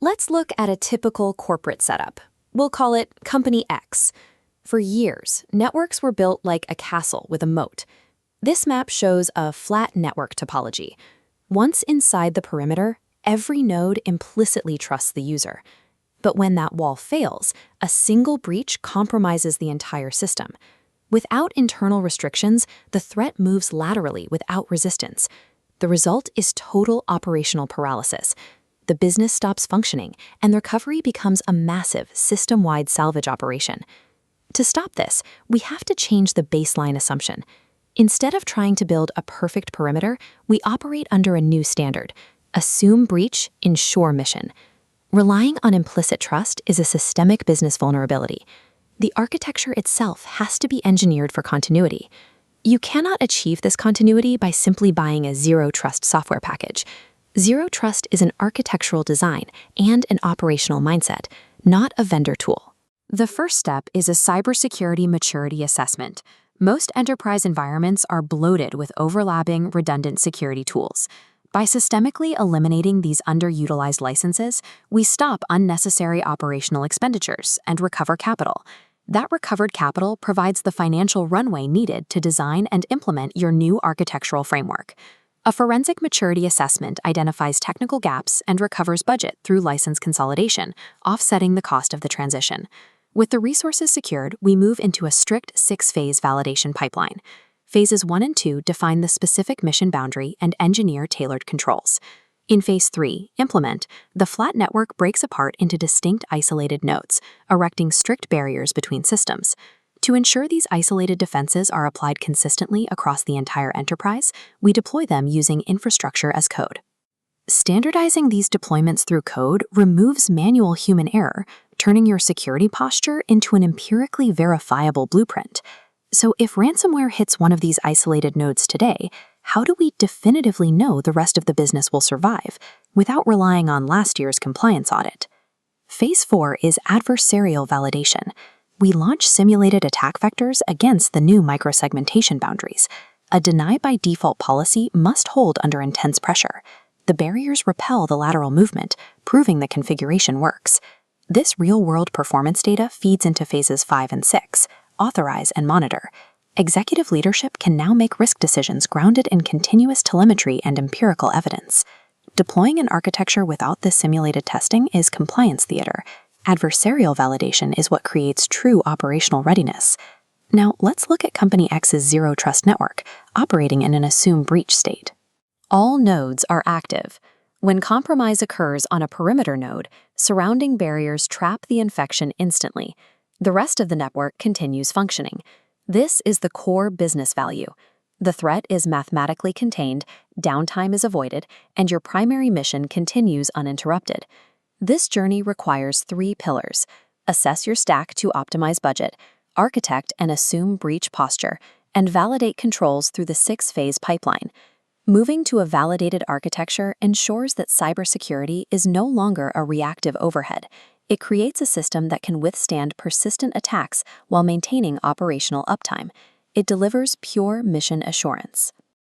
Let's look at a typical corporate setup. We'll call it Company X. For years, networks were built like a castle with a moat. This map shows a flat network topology. Once inside the perimeter, every node implicitly trusts the user. But when that wall fails, a single breach compromises the entire system. Without internal restrictions, the threat moves laterally without resistance. The result is total operational paralysis. The business stops functioning, and the recovery becomes a massive, system-wide salvage operation. To stop this, we have to change the baseline assumption. Instead of trying to build a perfect perimeter, we operate under a new standard: assume breach, ensure mission. Relying on implicit trust is a systemic business vulnerability. The architecture itself has to be engineered for continuity. You cannot achieve this continuity by simply buying a zero-trust software package. Zero trust is an architectural design and an operational mindset, not a vendor tool. The first step is a cybersecurity maturity assessment. Most enterprise environments are bloated with overlapping, redundant security tools. By systemically eliminating these underutilized licenses, we stop unnecessary operational expenditures and recover capital. That recovered capital provides the financial runway needed to design and implement your new architectural framework. A forensic maturity assessment identifies technical gaps and recovers budget through license consolidation, offsetting the cost of the transition. With the resources secured, we move into a strict 6-phase validation pipeline. Phases 1 and 2 define the specific mission boundary and engineer tailored controls. In Phase 3, implement, the flat network breaks apart into distinct isolated nodes, erecting strict barriers between systems. To ensure these isolated defenses are applied consistently across the entire enterprise, we deploy them using infrastructure as code. Standardizing these deployments through code removes manual human error, turning your security posture into an empirically verifiable blueprint. So if ransomware hits one of these isolated nodes today, how do we definitively know the rest of the business will survive without relying on last year's compliance audit? Phase 4 is adversarial validation. We launch simulated attack vectors against the new microsegmentation boundaries. A deny-by-default policy must hold under intense pressure. The barriers repel the lateral movement, proving the configuration works. This real-world performance data feeds into Phases 5 and 6, authorize and monitor. Executive leadership can now make risk decisions grounded in continuous telemetry and empirical evidence. Deploying an architecture without this simulated testing is compliance theater. Adversarial validation is what creates true operational readiness. Now, let's look at Company X's zero-trust network, operating in an assume breach state. All nodes are active. When compromise occurs on a perimeter node, surrounding barriers trap the infection instantly. The rest of the network continues functioning. This is the core business value. The threat is mathematically contained, downtime is avoided, and your primary mission continues uninterrupted. This journey requires 3 pillars: assess your stack to optimize budget, architect and assume breach posture, and validate controls through the 6-phase pipeline. Moving to a validated architecture ensures that cybersecurity is no longer a reactive overhead. It creates a system that can withstand persistent attacks while maintaining operational uptime. It delivers pure mission assurance.